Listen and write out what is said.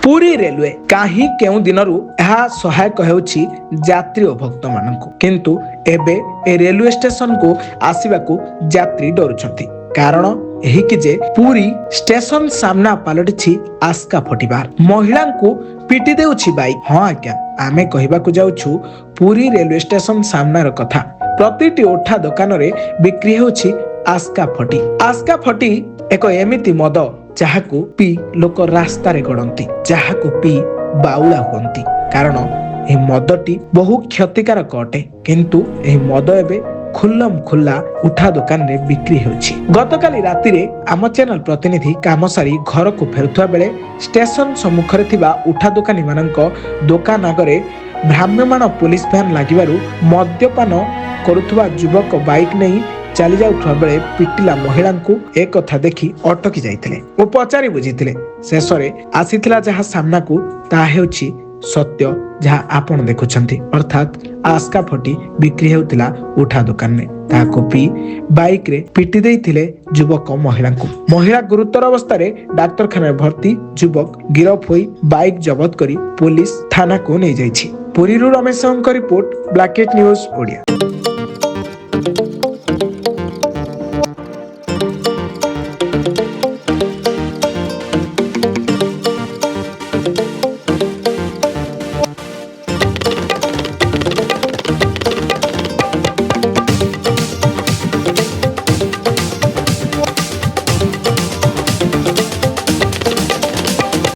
Puri railway कहीं केउ दिनरू यह सहायक हेउछि यात्री और भक्त माननकु किंतु एबे ए रेलवे स्टेशन को आसीबाकू यात्री डरुछंती कारण एही कि जे पुरी स्टेशन सामना पलटिछि आस्का फटिबार महिला को पिटी देउछि बाइक। हाँ आज्ञा आमे कहिबाकू जाउछु पुरी रेलवे स्टेशन सामनार कथा। प्रतिटी उठा दुकान रे बिक्री होछि आस्का फटी। आस्का फटी एक एमिति मद जाहाकू पी लोक रास्ता रे गड़ती जाहाकू पी बाउला हुअंती कारण एही मदटी बहु क्षतिकारक अटे किंतु एही मद एबे खुल्लम खुल्ला उठा दुकान रे बिक्री होछि। गतकाली राति रे आम चैनल प्रतिनिधि काम सारी घर को फेरुथुआ बेले स्टेशन सम्मुखरे थिबा उठा दुकानी मानक दुकान आगरे भ्राम्यमाण पुलिस भ्यान लागिबारु मद्यपान करुथुवा युवक बाइक नहीं चली जाउथुवा बेले पिटिला महिला को एक कथा देखि अटकी जाइथिले ओ पचारि बुझिथिले शेष रे आसीथिला जहा सामना को ता हेउछि सत्य जहा आपण देखुछंती अर्थात आस्का फटी बिक्री हेउतिला उठा दुकान में ताको पी बाइक रे पिटी देइथिले युवक महिला गुरुतर अवस्था रे डाक्तरखाना भर्ती युवक गिरफ होई बाइक जब्त करी पुलिस थाना को नै जाइछि। पुरीरू रमेश रिपोर्ट ब्लैकेट न्यूज ओडिया।